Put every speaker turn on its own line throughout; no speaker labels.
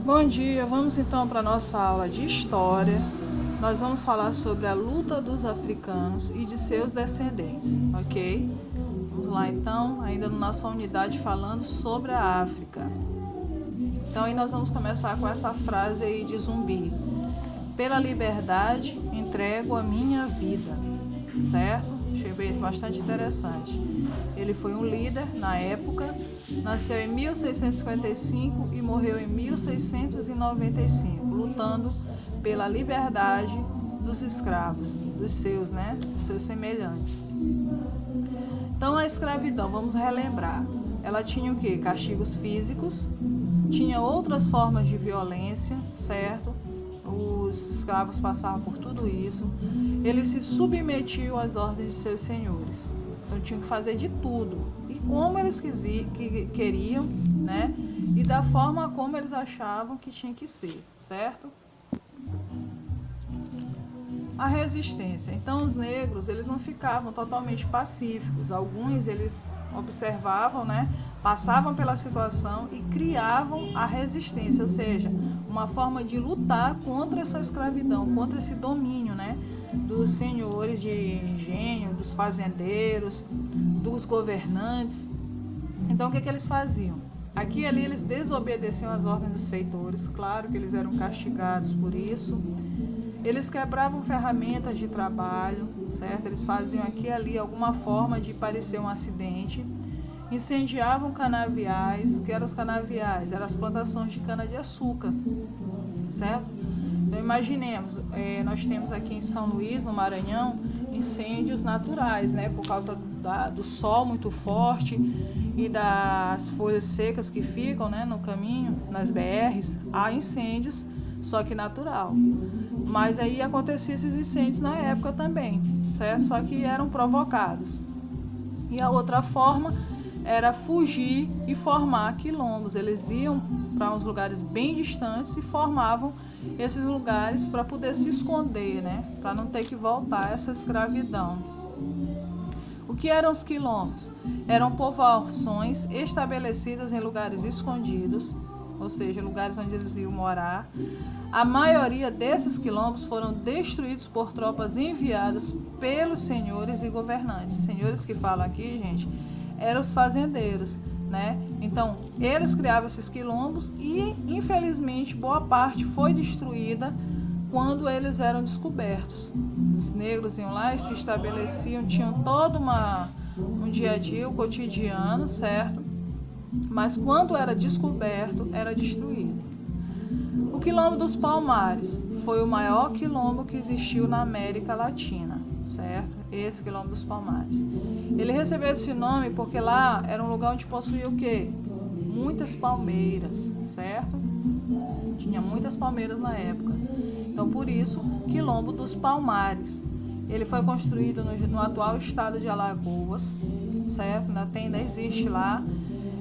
Bom dia, vamos então para a nossa aula de História. Nós vamos falar sobre a luta dos africanos e de seus descendentes, ok? Vamos lá então, ainda na nossa unidade falando sobre a África. Então aí nós vamos começar com essa frase aí de Zumbi. Pela liberdade entrego a minha vida, certo? Achei bastante interessante. Ele foi um líder na época, nasceu em 1655 e morreu em 1695, lutando pela liberdade dos escravos, dos seus semelhantes. Então a escravidão, vamos relembrar, ela tinha o quê? Castigos físicos, tinha outras formas de violência, certo? Os escravos passavam por tudo isso, eles se submetiam às ordens de seus senhores, então tinham que fazer de tudo, e como eles queriam, né? E da forma como eles achavam que tinha que ser, certo? A resistência. Então os negros, eles não ficavam totalmente pacíficos, alguns eles observavam, né? Passavam pela situação e criavam a resistência, ou seja, uma forma de lutar contra essa escravidão, contra esse domínio, né? Dos senhores de engenho, dos fazendeiros, dos governantes. Então o que eles faziam? Aqui e ali eles desobedeciam às ordens dos feitores, claro que eles eram castigados por isso. Eles quebravam ferramentas de trabalho, certo? Eles faziam aqui e ali alguma forma de parecer um acidente. Incendiavam canaviais. O que eram os canaviais? Eram as plantações de cana-de-açúcar, certo? Então imaginemos, nós temos aqui em São Luís, no Maranhão, incêndios naturais, né? Por causa do sol muito forte e das folhas secas que ficam, né, no caminho, nas BRs, há incêndios, só que natural. Mas aí aconteciam esses incêndios na época também, certo? Só que eram provocados. E a outra forma era fugir e formar quilombos. Eles iam para uns lugares bem distantes e formavam esses lugares para poder se esconder, né? Para não ter que voltar a essa escravidão. O que eram os quilombos? Eram povoações estabelecidas em lugares escondidos, ou seja, lugares onde eles iam morar. A maioria desses quilombos foram destruídos por tropas enviadas pelos senhores e governantes. Senhores que falam aqui, gente, eram os fazendeiros, né? Então, eles criavam esses quilombos e, infelizmente, boa parte foi destruída quando eles eram descobertos. Os negros iam lá e se estabeleciam, tinham todo um dia a dia, o cotidiano, certo? Mas quando era descoberto, era destruído. O Quilombo dos Palmares foi o maior quilombo que existiu na América Latina, certo? Esse Quilombo dos Palmares. Ele recebeu esse nome porque lá era um lugar onde possuía o quê? Muitas palmeiras, certo? Tinha muitas palmeiras na época. Então, por isso, Quilombo dos Palmares. Ele foi construído no atual estado de Alagoas, certo? Ainda existe lá.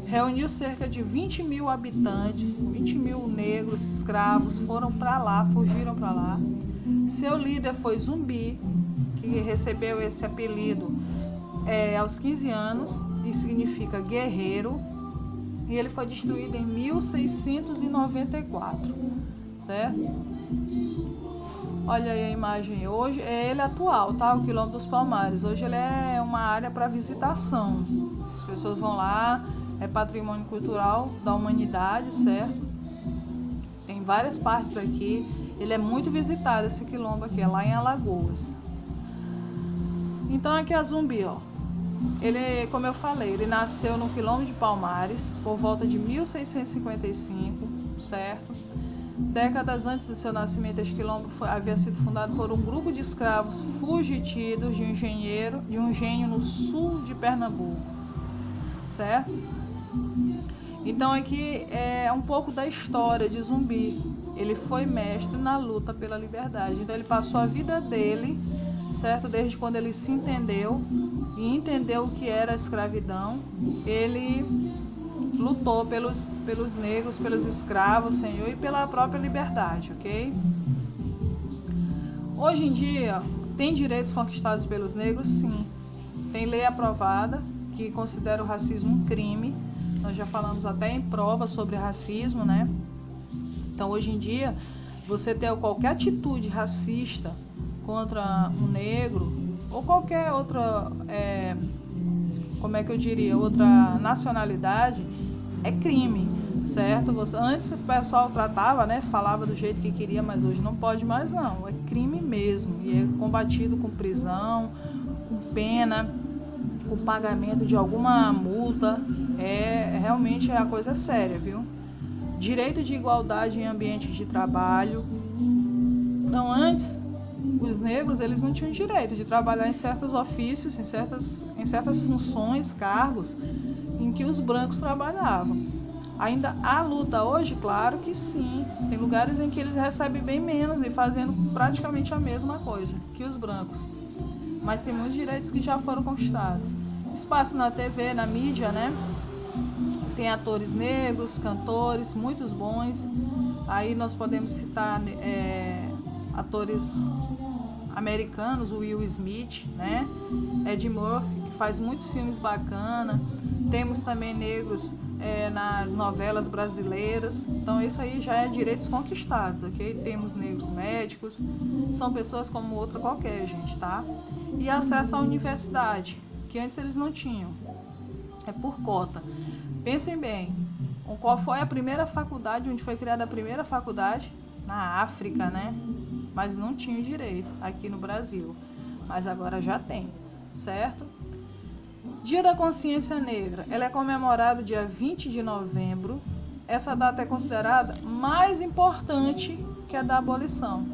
Reuniu cerca de 20 mil habitantes, 20 mil negros, escravos, foram para lá, fugiram para lá. Seu líder foi Zumbi, que recebeu esse apelido aos 15 anos, e significa guerreiro, e ele foi destruído em 1694, certo? Olha aí a imagem, hoje é ele atual, tá? O Quilombo dos Palmares, hoje ele é uma área para visitação, as pessoas vão lá, é patrimônio cultural da humanidade, certo? Tem várias partes aqui. Ele é muito visitado, esse quilombo aqui, é lá em Alagoas. Então aqui é Zumbi, ó. Ele, como eu falei, ele nasceu no Quilombo de Palmares por volta de 1655, certo? Décadas antes do seu nascimento, este quilombo havia sido fundado por um grupo de escravos fugitivos de um engenho no sul de Pernambuco, certo? Então aqui é um pouco da história de Zumbi. Ele foi mestre na luta pela liberdade. Então ele passou a vida dele, certo? Desde quando ele se entendeu e entendeu o que era a escravidão, ele lutou pelos negros, pelos escravos, Senhor, e pela própria liberdade, ok? Hoje em dia, tem direitos conquistados pelos negros? Sim. Tem lei aprovada que considera o racismo um crime. Nós já falamos até em prova sobre racismo, né? Então, hoje em dia, você ter qualquer atitude racista contra um negro ou qualquer outra, como é que eu diria, outra nacionalidade, é crime, certo? Antes o pessoal tratava, né, falava do jeito que queria, mas hoje não pode mais não, é crime mesmo, e é combatido com prisão, com pena, com pagamento de alguma multa, realmente a coisa séria, viu? Direito de igualdade em ambientes de trabalho. Então, antes, os negros eles não tinham direito de trabalhar em certos ofícios, em certas funções, cargos, em que os brancos trabalhavam. Ainda há luta hoje? Claro que sim. Tem lugares em que eles recebem bem menos e fazendo praticamente a mesma coisa que os brancos. Mas tem muitos direitos que já foram conquistados. Espaço na TV, na mídia, né? Tem atores negros, cantores, muitos bons. Aí nós podemos citar atores americanos, o Will Smith, né? Ed Murphy, que faz muitos filmes bacanas. Temos também negros nas novelas brasileiras. Então isso aí já é direitos conquistados, ok? Temos negros médicos, são pessoas como outra qualquer, gente, tá? E acesso à universidade, que antes eles não tinham. É por cota. Pensem bem, qual foi a primeira faculdade, onde foi criada a primeira faculdade? Na África, né? Mas não tinha o direito aqui no Brasil. Mas agora já tem, certo? Dia da Consciência Negra. Ela é comemorada dia 20 de novembro. Essa data é considerada mais importante que a da abolição.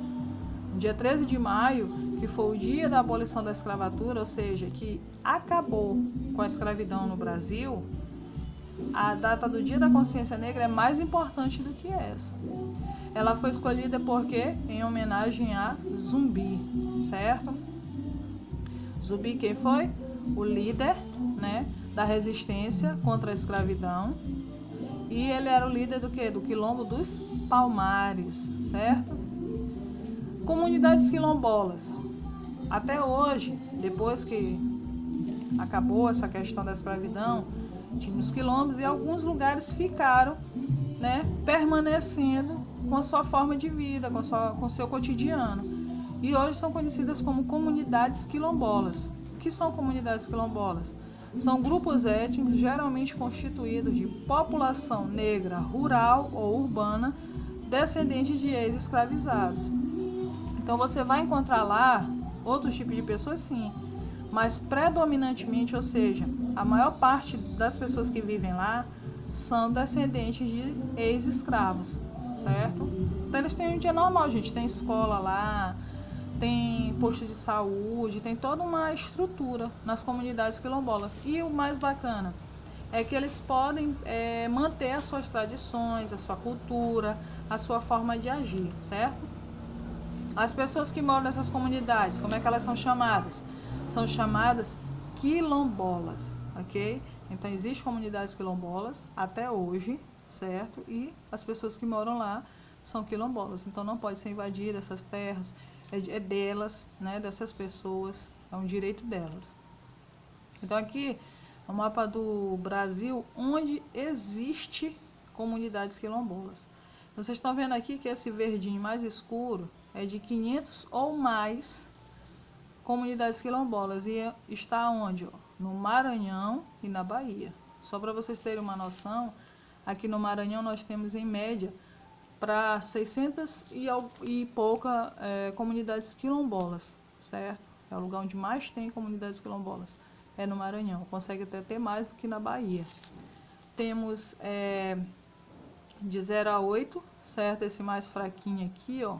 Dia 13 de maio, que foi o dia da abolição da escravatura, ou seja, que acabou com a escravidão no Brasil, a data do Dia da Consciência Negra é mais importante do que essa. Ela foi escolhida porque em homenagem a Zumbi, certo? Zumbi quem foi? O líder, né, da resistência contra a escravidão. E ele era o líder do quê? Do Quilombo dos Palmares, certo? Comunidades quilombolas. Até hoje, depois que acabou essa questão da escravidão, tinha os quilombos e alguns lugares ficaram, né, permanecendo com a sua forma de vida, com o seu cotidiano. E hoje são conhecidas como comunidades quilombolas. O que são comunidades quilombolas? São grupos étnicos geralmente constituídos de população negra, rural ou urbana, descendentes de ex-escravizados. Então você vai encontrar lá outros tipos de pessoas, sim, mas predominantemente, ou seja, a maior parte das pessoas que vivem lá são descendentes de ex-escravos, certo? Então eles têm um dia normal, gente, tem escola lá, tem posto de saúde, tem toda uma estrutura nas comunidades quilombolas. E o mais bacana é que eles podem manter as suas tradições, a sua cultura, a sua forma de agir, certo? As pessoas que moram nessas comunidades, como é que elas são chamadas? São chamadas quilombolas, ok? Então, existem comunidades quilombolas até hoje, certo? E as pessoas que moram lá são quilombolas. Então, não pode ser invadida essas terras, é delas, né? Dessas pessoas, é um direito delas. Então, aqui é o mapa do Brasil, onde existe comunidades quilombolas. Vocês estão vendo aqui que esse verdinho mais escuro é de 500 ou mais comunidades quilombolas. E está onde? Ó? No Maranhão e na Bahia. Só para vocês terem uma noção, aqui no Maranhão nós temos em média para 600 e pouca comunidades quilombolas, certo? É o lugar onde mais tem comunidades quilombolas, é no Maranhão. Consegue até ter mais do que na Bahia. Temos de 0 a 8, certo? Esse mais fraquinho aqui, ó.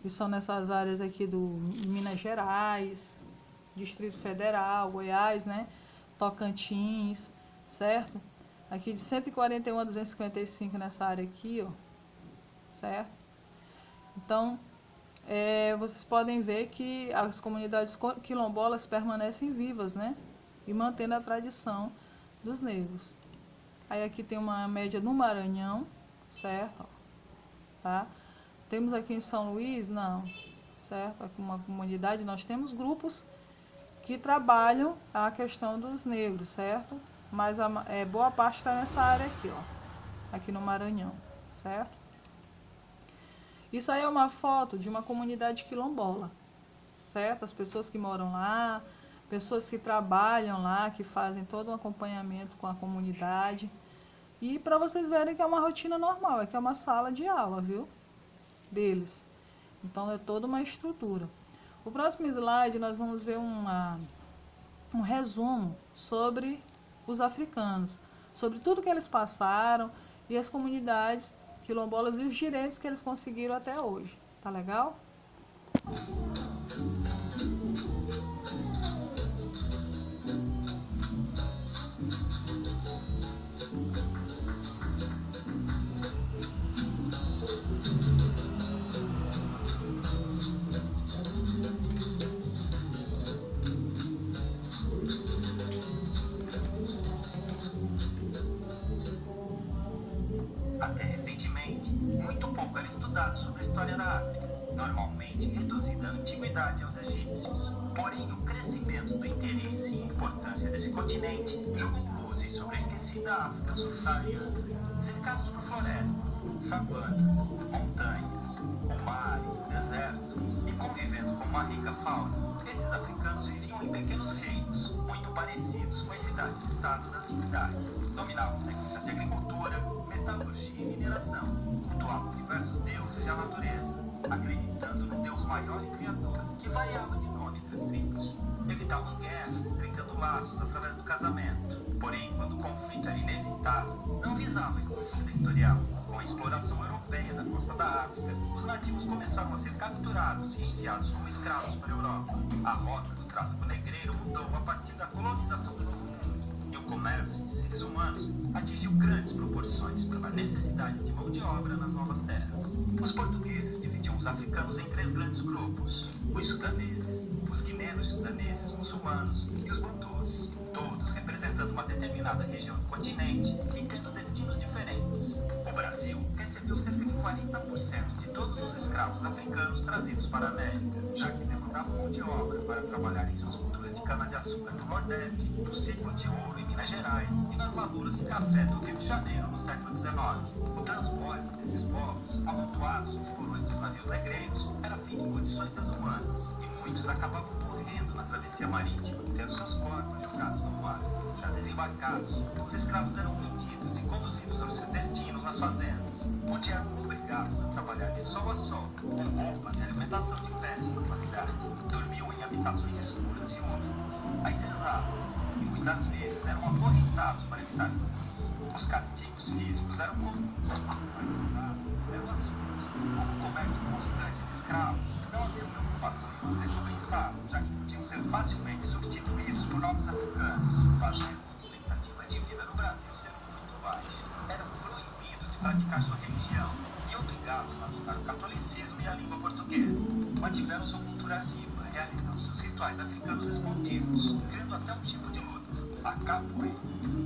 Que são nessas áreas aqui do Minas Gerais, Distrito Federal, Goiás, né? Tocantins, certo? Aqui de 141 a 255 nessa área aqui, ó, certo? Então, vocês podem ver que as comunidades quilombolas permanecem vivas, né? E mantendo a tradição dos negros. Aí aqui tem uma média no Maranhão, certo? Tá? Temos aqui em São Luís, não, certo? Aqui uma comunidade, nós temos grupos que trabalham a questão dos negros, certo? Mas boa parte está nessa área aqui, ó, aqui no Maranhão, certo? Isso aí é uma foto de uma comunidade quilombola, certo? As pessoas que moram lá, pessoas que trabalham lá, que fazem todo um acompanhamento com a comunidade. E para vocês verem que é uma rotina normal, é que é uma sala de aula, viu? Deles. Então é toda uma estrutura. O próximo slide nós vamos ver um resumo sobre os africanos, sobre tudo que eles passaram e as comunidades quilombolas e os direitos que eles conseguiram até hoje. Tá legal?
Até recentemente, muito pouco era estudado sobre a história da África, normalmente reduzida à antiguidade aos egípcios. Porém, o crescimento do interesse e importância desse continente jogou luzes sobre a esquecida África subsaariana. Cercados por florestas, savanas, montanhas, o mar e o deserto, e convivendo com uma rica fauna, esses africanos viviam em pequenos reinos, muito parecidos com as cidades-estado da antiguidade. Dominavam técnicas de agricultura, metalurgia e mineração, cultuavam diversos deuses e a natureza, acreditando no Deus maior e criador, que variava de nome entre as tribos. Evitavam guerras, estreitando laços através do casamento. Porém, quando o conflito era inevitável, não visava a expansão territorial. Com a exploração europeia da costa da África, os nativos começaram a ser capturados e enviados como escravos para a Europa. A rota do tráfico negreiro mudou a partir da colonização do Novo Mundo. E o comércio de seres humanos atingiu grandes proporções pela necessidade de mão de obra nas novas terras. Os portugueses dividiam os africanos em 3 grandes grupos: os sudaneses, os guinenos sudaneses muçulmanos e os bantus, todos representando uma determinada região do continente e tendo destinos diferentes. O Brasil recebeu cerca de 40% de todos os escravos africanos trazidos para a América, já que demandavam mão de obra para trabalhar em suas culturas de cana-de-açúcar no Nordeste, no ciclo de ouro em Minas Gerais e nas lavouras de café do Rio de Janeiro no século XIX. O transporte desses povos, amontoados nos porões dos navios negreiros, era feito em condições desumanas, e muitos acabavam morrendo na travessia marítima, tendo seus corpos jogados ao mar. Já desembarcados, os escravos eram vendidos e conduzidos aos seus destinos nas fazendas, onde eram obrigados a trabalhar de sol a sol, com roupas e alimentação de péssima qualidade. Dormiam em habitações escuras e úmidas. As senzalas, e muitas vezes eram acorrentados para evitar dores. Os castigos físicos eram comuns, mas usado era o açoite. Como o comércio constante de escravos, não havia preocupação em manter seu bem-estar, já que podiam ser facilmente substituídos por novos africanos, fazendo a expectativa de vida no Brasil ser muito baixa. Eram proibidos de praticar sua religião e obrigados a adotar o catolicismo e a língua portuguesa. Mantiveram sua cultura viva, realizando seus rituais africanos escondidos, criando até um tipo de luta, a capoeira.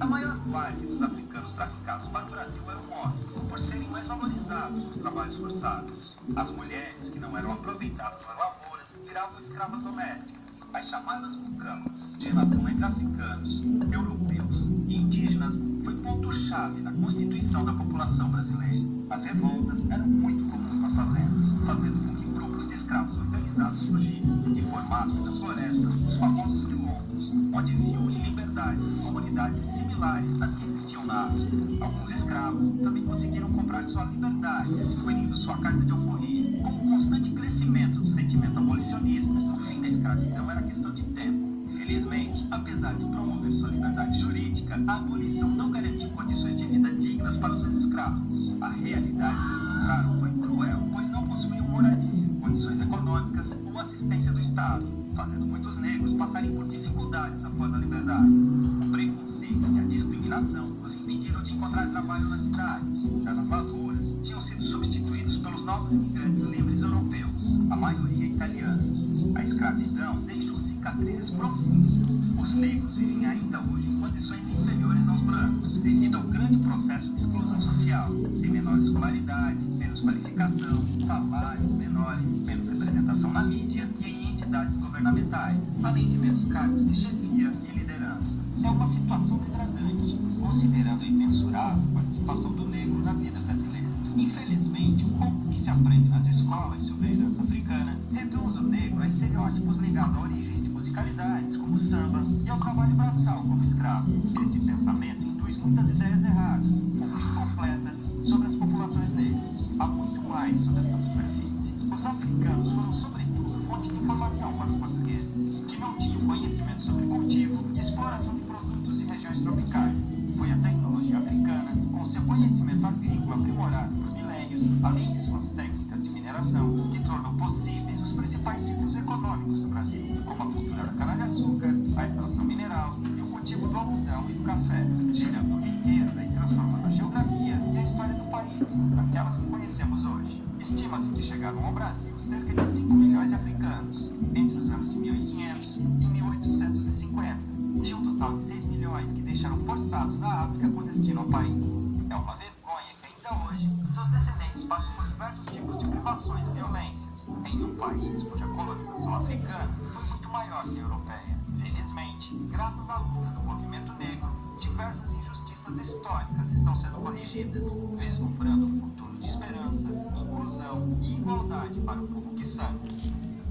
A maior parte dos africanos traficados para o Brasil eram homens, por serem mais valorizados nos trabalhos forçados. As mulheres, que não eram aproveitadas nas lavouras, viravam escravas domésticas, as chamadas mucamas. A relação entre africanos, europeus e indígenas foi ponto-chave na constituição da população brasileira. As revoltas eram muito comuns nas fazendas, fazendo com que grupos de escravos organizados surgissem e formassem nas florestas os famosos quilombos, onde viviam em liberdade comunidades similares às que existiam na África. Alguns escravos também conseguiram comprar sua liberdade, adquirindo sua carta de alforria. Com o constante crescimento do sentimento abolicionista, o fim da escravidão era questão de tempo. Felizmente, apesar de promover sua liberdade jurídica, a abolição não garantiu condições de vida dignas para os ex-escravos. A realidade que encontraram foi cruel, pois não possuíam moradia, condições econômicas ou assistência do Estado, fazendo muitos negros passarem por dificuldades após a liberdade. O preconceito e a discriminação os impediram de encontrar trabalho nas cidades. Já nas lavouras, tinham sido substituídos pelos novos imigrantes livres europeus, a maioria italianos. A escravidão deixou cicatrizes profundas. Os negros vivem ainda hoje em condições inferiores aos brancos, devido ao grande processo de exclusão social. Tem menor escolaridade, menos qualificação, salários menores, menos representação na mídia e em entidades governamentais, além de menos cargos de chefia e liderança. É uma situação degradante, considerando a imensurável participação do negro na vida brasileira. Infelizmente, o pouco que se aprende nas escolas sobre a herança africana reduz o negro a estereótipos ligados a origens de musicalidades, como o samba, e ao trabalho braçal como escravo. Esse pensamento induz muitas ideias erradas, ou incompletas, sobre as populações negras. Há muito mais sobre essa superfície. Os africanos foram, sobretudo, fonte de informação para os portugueses, que não tinham conhecimento sobre cultivo e exploração de produtos de regiões tropicais. Foi a tecnologia africana, com seu conhecimento agrícola aprimorado por milênios, além de suas técnicas de mineração, que tornou possíveis os principais ciclos econômicos do Brasil, como a cultura da cana-de-açúcar, a extração mineral e o cultivo do algodão e do café, gerando riqueza e transformando a geografia e a história do país, naquelas que conhecemos hoje. Estima-se que chegaram ao Brasil cerca de 5 milhões de africanos, entre os anos de 1500 e 1850, de um total de 6 milhões que deixaram forçados a África com destino ao país. É uma vergonha que ainda hoje seus descendentes passam por diversos tipos de privações e violências, em um país cuja colonização africana foi muito maior que a europeia. Felizmente, graças à luta do movimento negro, diversas injustiças históricas estão sendo corrigidas, vislumbrando um futuro de esperança, inclusão e igualdade para um povo que sangra,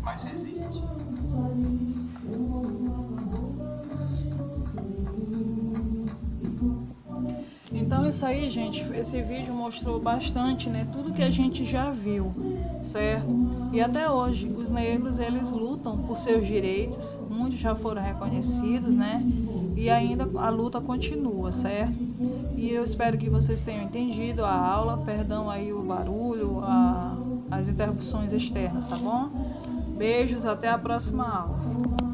mas resiste.
Então isso aí, gente, esse vídeo mostrou bastante, né, tudo que a gente já viu, certo? E até hoje, os negros, eles lutam por seus direitos, muitos já foram reconhecidos, né? E ainda a luta continua, certo? E eu espero que vocês tenham entendido a aula, perdão aí o barulho, as interrupções externas, tá bom? Beijos, até a próxima aula.